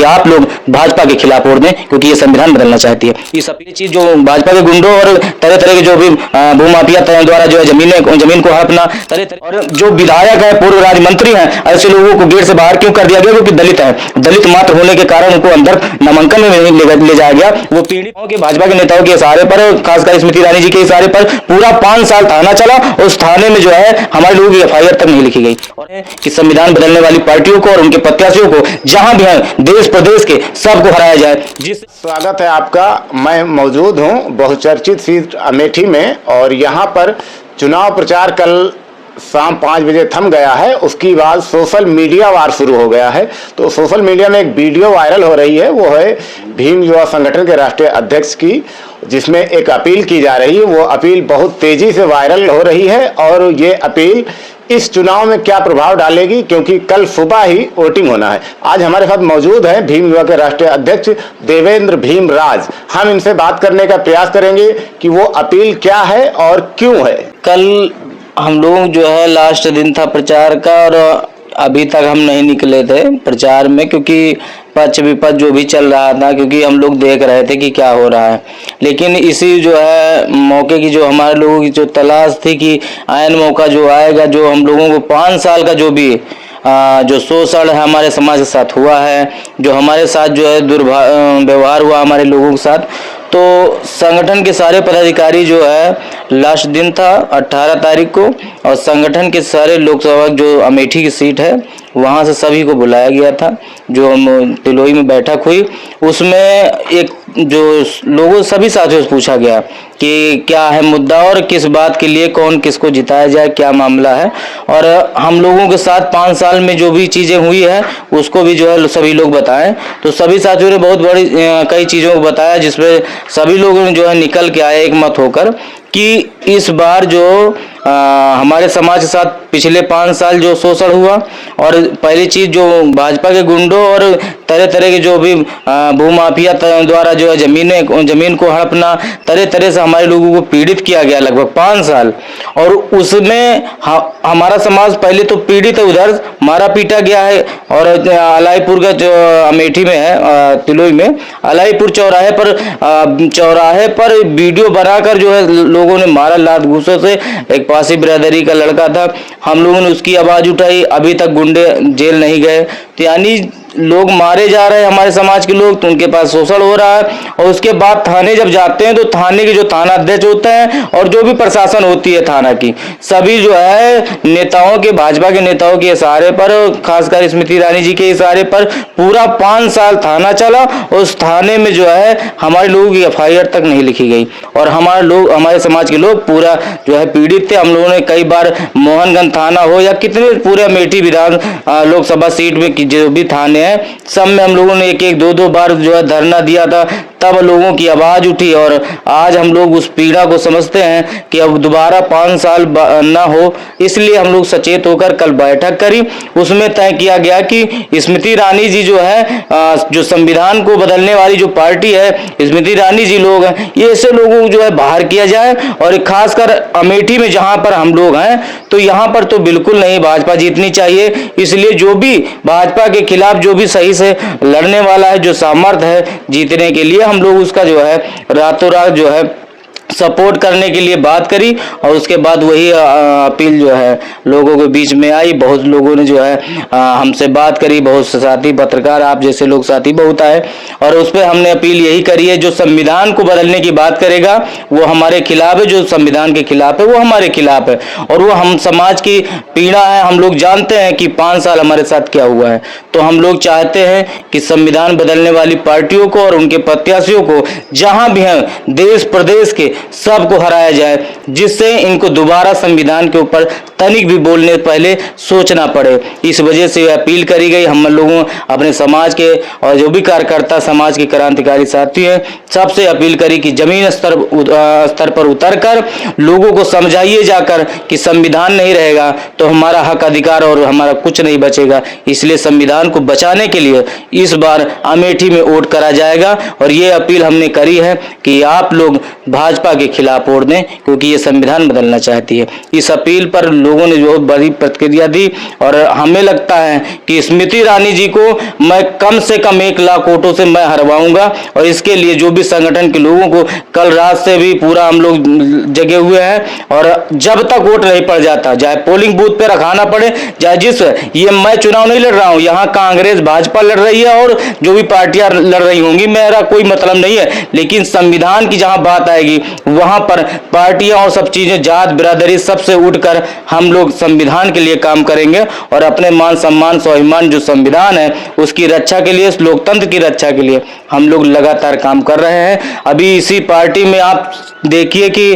आप लोग भाजपा के खिलाफ वोट दें, क्योंकि ये संविधान बदलना चाहती है। इस अपील चीज जो भाजपा के गुंडों और तरह तरह के जो भी भूमाफिया द्वारा जो है जमीन को हड़पना, तरह तरह और जो विधायक है, पूर्व राज्य मंत्री हैं, ऐसे लोगों को गेट से बाहर क्यों कर दिया गया? क्योंकि दलित है, दलित मात्र होने के कारण उनको अंदर नामांकन में नहीं ले जाया गया। वो पीड़ितों के भाजपा के नेताओं के इशारे पर, खासकर स्मृति ईरानी जी के इशारे पर पूरा 5 साल थाना चला। उस थाने में जो है हमारे लोगों की FIR तक नहीं लिखी गई। और कि संविधान बदलने वाली पार्टियों को और उनके प्रत्याशियों को जहां भी है देश प्रदेश के सबको हराया जाए। जिस स्वागत है आपका। मैं मौजूद हूं बहुचर्चित सीट अमेठी में, और यहां पर चुनाव प्रचार कल शाम 5 बजे थम गया है। उसके बाद सोशल मीडिया वार शुरू हो गया है। तो सोशल मीडिया में एक वीडियो वायरल हो रही है, वो है भीम युवा संगठन के राष्ट्रीय अध्यक्ष की, जिसमें एक अपील की जा रही है। वो अपील बहुत तेजी से वायरल हो रही है, और ये अपील इस चुनाव में क्या प्रभाव डालेगी, क्योंकि कल सुबह ही वोटिंग होना है। आज हमारे साथ मौजूद हैं भीम युवा के राष्ट्रीय अध्यक्ष देवेंद्र भीम राज। हम इनसे बात करने का प्रयास करेंगे कि वो अपील क्या है और क्यों है। कल हम लोग जो है लास्ट दिन था प्रचार का, और अभी तक हम नहीं निकले थे प्रचार में, क्योंकि पक्ष विपक्ष जो भी चल रहा था, क्योंकि हम लोग देख रहे थे कि क्या हो रहा है। लेकिन इसी जो है मौके की जो हमारे लोगों की जो तलाश थी कि आयन मौका जो आएगा, जो हम लोगों को 5 साल का जो भी जो शोषण है हमारे समाज के साथ हुआ है, जो हमारे साथ जो है दुर्व्यवहार हुआ हमारे लोगों के साथ, तो संगठन के सारे पदाधिकारी जो है लास्ट दिन था 18 तारीख को, और संगठन के सारे लोकसभा जो अमेठी की सीट है वहाँ से सभी को बुलाया गया था। जो हम तिलोई में बैठक हुई, उसमें एक जो लोगों सभी साथियों से पूछा गया कि क्या है मुद्दा और किस बात के लिए कौन किसको जिताया जाए, क्या मामला है। और हम लोगों के साथ 5 साल में जो भी चीज़ें हुई है उसको भी जो है सभी लोग बताएं। तो सभी साथियों ने बहुत बड़ी कई चीज़ों को बताया, जिसमें सभी लोगों ने जो है निकल के आए एक मत होकर कि इस बार जो हमारे समाज के साथ पिछले 5 साल जो शोषण हुआ, और पहली चीज़ जो भाजपा के गुंडों और तरह तरह के जो भी भूमाफिया द्वारा जो है जमीन को हड़पना, तरह तरह से हमारे लोगों को पीड़ित किया गया लगभग 5 साल। और उसमें हमारा समाज पहले तो पीड़ित है, उधर मारा पीटा गया है। और अलाईपुर का जो अमेठी में है तिलोई में अलाईपुर चौराहे पर वीडियो बनाकर जो है लोगों ने मारा लात घूसों से। एक पासी बिरादरी का लड़का था, हम लोगों ने उसकी आवाज़ उठाई, अभी तक गुंडे जेल नहीं गए। तो यानी लोग मारे जा रहे हैं हमारे समाज के लोग, तो उनके पास शोषण हो रहा है। और उसके बाद थाने जब जाते हैं तो थाने के जो थाना अध्यक्ष होते हैं और जो भी प्रशासन होती है थाना की, सभी जो है नेताओं के, भाजपा के नेताओं के इशारे पर, खासकर स्मृति ईरानी जी के इशारे पर पूरा 5 साल थाना चला। उस थाने में जो है हमारे लोगों की FIR तक नहीं लिखी गई, और हमारे समाज के लोग पूरा जो है पीड़ित थे। हम लोगों ने कई बार मोहनगंज थाना हो या कितने पूरे अमेठी विधान लोकसभा सीट में जो भी थाने हैं, सब में हम लोगों ने 1-1, 2-2 बार जो है धरना दिया था, तब लोगों की आवाज़ उठी। और आज हम लोग उस पीड़ा को समझते हैं कि अब दोबारा 5 साल ना हो, इसलिए हम लोग सचेत होकर कल बैठक करी। उसमें तय किया गया कि स्मृति ईरानी जी जो है जो संविधान को बदलने वाली जो पार्टी है, स्मृति ईरानी जी लोग हैं, ये ऐसे लोगों को जो है बाहर किया जाए। और खासकर अमेठी में जहाँ पर हम लोग हैं, तो यहाँ पर तो बिल्कुल नहीं भाजपा जीतनी चाहिए। इसलिए जो भी भाजपा के खिलाफ जो भी सही से लड़ने वाला है, जो सामर्थ्य है जीतने के लिए, हम लोग उसका जो है रातों रात जो है सपोर्ट करने के लिए बात करी। और उसके बाद वही अपील जो है लोगों के बीच में आई। बहुत लोगों ने जो है हमसे बात करी, बहुत से साथी पत्रकार आप जैसे लोग साथी बहुत आए, और उस पर हमने अपील यही करी है, जो संविधान को बदलने की बात करेगा वो हमारे खिलाफ है, जो संविधान के खिलाफ है वो हमारे खिलाफ है, और वो हम समाज की पीड़ा है। हम लोग जानते हैं कि 5 साल हमारे साथ क्या हुआ है। तो हम लोग चाहते हैं कि संविधान बदलने वाली पार्टियों को और उनके प्रत्याशियों को जहां भी हैं देश प्रदेश के सबको हराया जाए, जिससे इनको दोबारा संविधान के ऊपर तनिक भी बोलने से पहले सोचना पड़े। इस वजह से अपील करी गई। हम लोगों अपने समाज के और जो भी कार्यकर्ता समाज के क्रांतिकारी साथी हैं, सबसे अपील करी कि जमीन स्तर पर उतरकर लोगों को समझाइए जाकर कि संविधान नहीं रहेगा तो हमारा हक अधिकार और हमारा कुछ नहीं बचेगा। इसलिए संविधान को बचाने के लिए इस बार अमेठी में वोट करा जाएगा। और ये अपील हमने करी है कि आप लोग भाजपा के खिलाफ वोट दें, क्योंकि ये संविधान बदलना चाहती है। इस अपील पर लोगों ने बहुत बड़ी प्रतिक्रिया दी और हमें लगता है कि स्मृति ईरानी जी को मैं कम से कम 1 लाख वोटों से मैं हरवाऊंगा। और इसके लिए जो भी संगठन के लोगों को कल रात से भी पूरा हम लोग जगे हुए हैं, और जब तक वोट नहीं पड़ जाता, चाहे पोलिंग बूथ पे रखाना पड़े, चाहे जिस ये मैं चुनाव नहीं लड़ रहा हूं, यहाँ कांग्रेस भाजपा लड़ रही है और जो भी पार्टियां लड़ रही होंगी, मेरा कोई मतलब नहीं है, लेकिन संविधान की जहां बात आएगी वहां पर पार्टियां और सब चीजें, जात बिरादरी सबसे उठकर हम लोग संविधान के लिए काम करेंगे और अपने मान सम्मान स्वाभिमान जो संविधान है उसकी रक्षा के लिए, लोकतंत्र की रक्षा के लिए हम लोग लगातार काम कर रहे हैं। अभी इसी पार्टी में आप देखिए कि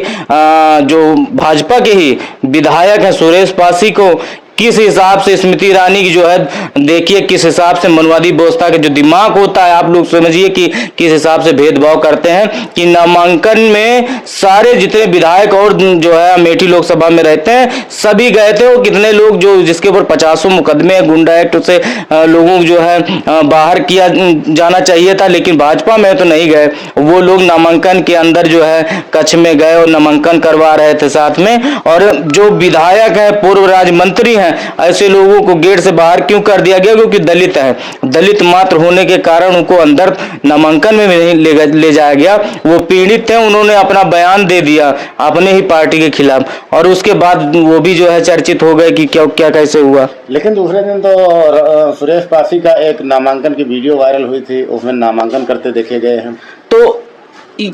जो भाजपा के ही विधायक हैं सुरेश पासी को किस हिसाब से स्मृति ईरानी की जो है, देखिए किस हिसाब से मनवादी व्यवस्था का जो दिमाग होता है, आप लोग समझिए कि किस हिसाब से भेदभाव करते हैं कि नामांकन में सारे जितने विधायक और जो है अमेठी लोकसभा में रहते हैं सभी गए थे। और कितने लोग जो जिसके ऊपर 50 मुकदमे गुंडा एक्ट से लोगों को जो है बाहर किया जाना चाहिए था, लेकिन भाजपा में तो नहीं गए। वो लोग नामांकन के अंदर जो है कक्ष में गए और नामांकन करवा रहे थे साथ में। और जो विधायक है, पूर्व राज्य मंत्री हैं, ऐसे लोगों को गेट से बाहर क्यों कर दिया गया? क्योंकि दलित है, दलित मात्र होने के कारण उनको अंदर नामांकन में नहीं ले जाया गया। वो पीड़ित थे, उन्होंने अपना बयान दे दिया अपने ही पार्टी के खिलाफ और उसके बाद वो भी जो है चर्चित हो गए कि क्या क्या कैसे हुआ। लेकिन दूसरे दिन तो सुरेश पासी का एक नामांकन की वीडियो वायरल हुई थी, उसमें नामांकन करते देखे गए हैं। तो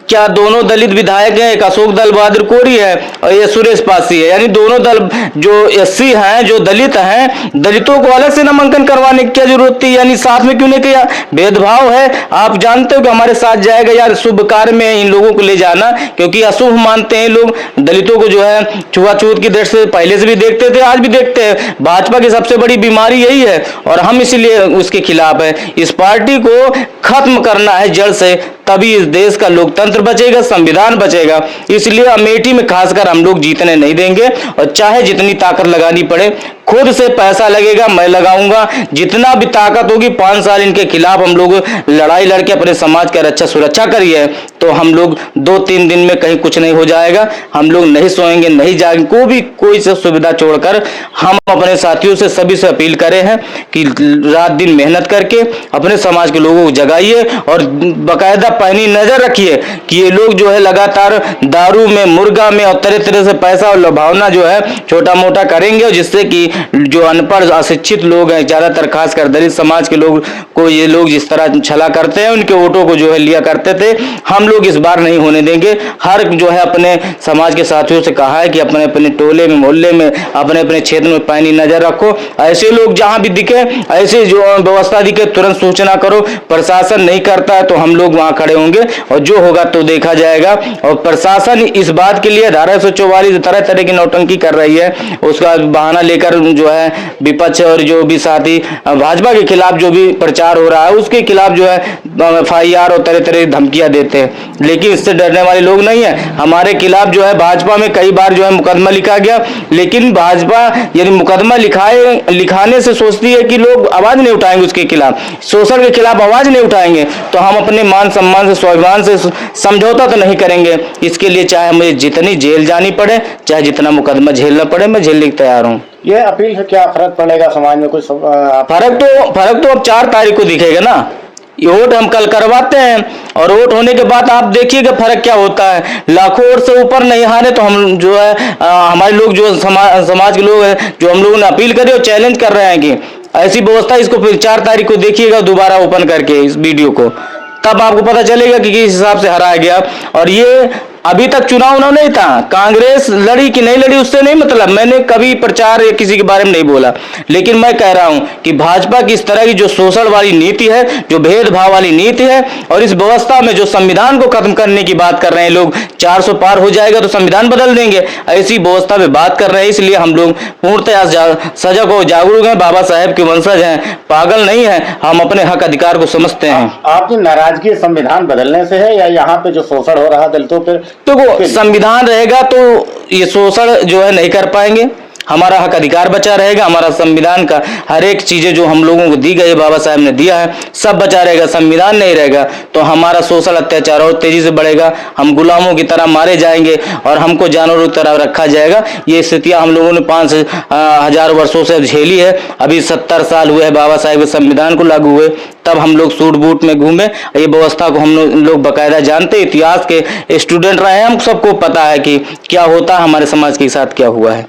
क्या दोनों दलित विधायक हैं? एक अशोक दल बहादुर कोरी है और ये सुरेश पासी है, यानी दोनों दल जो एससी हैं, जो दलित हैं, दलितों को अलग से नामांकन करवाने की क्या जरूरत थी? यानी साथ में क्यों नहीं किया? भेदभाव है। आप जानते हो कि हमारे साथ जाएगा यार, शुभ कार्य में इन लोगों को ले जाना, क्योंकि अशुभ मानते हैं लोग दलितों को, जो है छुआछूत की दृष्टि से पहले से भी देखते थे, आज भी देखते हैं। भाजपा की सबसे बड़ी बीमारी यही है और हम इसीलिए उसके खिलाफ है। इस पार्टी को खत्म करना है जड़ से, तभी इस देश का लोकतंत्र बचेगा, संविधान बचेगा। इसलिए अमेठी में खासकर हम लोग जीतने नहीं देंगे और चाहे जितनी ताकत लगानी पड़े, खुद से पैसा लगेगा, मैं लगाऊंगा, जितना भी ताकत होगी। 5 साल इनके खिलाफ हम लोग लड़ाई लड़के अपने समाज का रक्षा सुरक्षा करिए, तो हम लोग 2-3 दिन में कहीं कुछ नहीं हो जाएगा। हम लोग नहीं सोएंगे, नहीं जाएंगे, कोई से सुविधा छोड़कर हम अपने साथियों से सभी से अपील करे हैं कि रात दिन मेहनत करके अपने समाज के लोगों को जगाइए और बाकायदा पैनी नजर रखिए कि ये लोग जो है लगातार दारू में, मुर्गा में और तरह तरह से पैसा और लुभावना जो है छोटा मोटा करेंगे, और जिससे कि जो अनपढ़ अशिक्षित लोग हैं, ज्यादातर खासकर दलित समाज के लोग को ये लोग जिस तरह छला करते हैं, उनके वोटों को जो है लिया करते थे, हम लोग इस बार नहीं होने देंगे। हर जो है अपने समाज के साथियों से कहा है कि अपने अपने टोले में, मोहल्ले में, अपने अपने क्षेत्र में पैनी नजर रखो। ऐसे लोग जहां भी दिखे, ऐसे जो व्यवस्था दिखे, तुरंत सूचना करो। प्रशासन नहीं करता है तो हम लोग वहां खड़े होंगे और जो होगा तो देखा जाएगा। और प्रशासन इस बात के लिए धारा 144 तरह तरह की नौटंकी कर रही है, उसका बहाना लेकर जो है विपक्ष और जो भी साथी भाजपा के खिलाफ जो भी प्रचार हो रहा है उसके खिलाफ जो है FIR और तरह तरह की धमकियां देते हैं, लेकिन इससे डरने वाले लोग नहीं है। हमारे खिलाफ जो है भाजपा में कई बार जो है मुकदमा लिखा गया, लेकिन भाजपा यदि मुकदमा लिखाने से सोचती है कि लोग आवाज नहीं उठाएंगे उसके खिलाफ, शोषण के खिलाफ आवाज नहीं उठाएंगे, तो हम अपने मान सम्मान से, स्वाभिमान से समझौता तो नहीं करेंगे। इसके लिए चाहे मुझे जितनी जेल जानी पड़े, चाहे जितना मुकदमा झेलना पड़े, मैं झेलने को तैयार हूँ। ये अपील से क्या फर्क पड़ेगा समाज में? कुछ फर्क तो अब 4 तारीख को दिखेगा ना। ये वोट हम कल करवाते हैं और वोट होने के बाद आप देखिएगा फर्क क्या होता है। लाखों वोट से ऊपर नहीं हारे तो हम जो है हमारे लोग जो समाज के लोग हैं, जो हम लोगों ने अपील करी और चैलेंज कर रहे हैं कि ऐसी व्यवस्था, इसको फिर 4 तारीख को देखिएगा दोबारा ओपन करके इस वीडियो को, तब आपको पता चलेगा कि किस हिसाब से हराया गया। और ये अभी तक चुनाव नहीं था, कांग्रेस लड़ी कि नहीं लड़ी उससे नहीं मतलब, मैंने कभी प्रचार या किसी के बारे में नहीं बोला, लेकिन मैं कह रहा हूं कि भाजपा की इस तरह की जो शोषण वाली नीति है, जो भेदभाव वाली नीति है, और इस व्यवस्था में जो संविधान को खत्म करने की बात कर रहे हैं लोग, 400 पार हो जाएगा तो संविधान बदल देंगे, ऐसी व्यवस्था में बात कर रहे हैं। इसलिए हम लोग पूर्णतः सजग और जागरूक हैं, बाबा साहेब के वंशज हैं, पागल नहीं है, हम अपने हक अधिकार को समझते हैं। आपकी नाराजगी संविधान बदलने से है या यहाँ पे जो शोषण हो रहा है दलितों पे? तो वो संविधान रहेगा तो ये शोषण जो है नहीं कर पाएंगे, हमारा हक अधिकार बचा रहेगा, हमारा संविधान का हर एक चीज़ें जो हम लोगों को दी गई, बाबा साहब ने दिया है, सब बचा रहेगा। संविधान नहीं रहेगा तो हमारा सोशल अत्याचार और तेजी से बढ़ेगा, हम गुलामों की तरह मारे जाएंगे और हमको जानवरों की तरह रखा जाएगा। ये स्थितियां हम लोगों ने 5,000 वर्षों से झेली है। अभी 70 साल हुए हैं बाबा साहेब के संविधान को लागू हुए, तब हम लोग सूट बूट में घूमे। ये व्यवस्था को हम लोग बाकायदा जानते, इतिहास के स्टूडेंट रहे हैं, हम सबको पता है कि क्या होता है, हमारे समाज के साथ क्या हुआ है।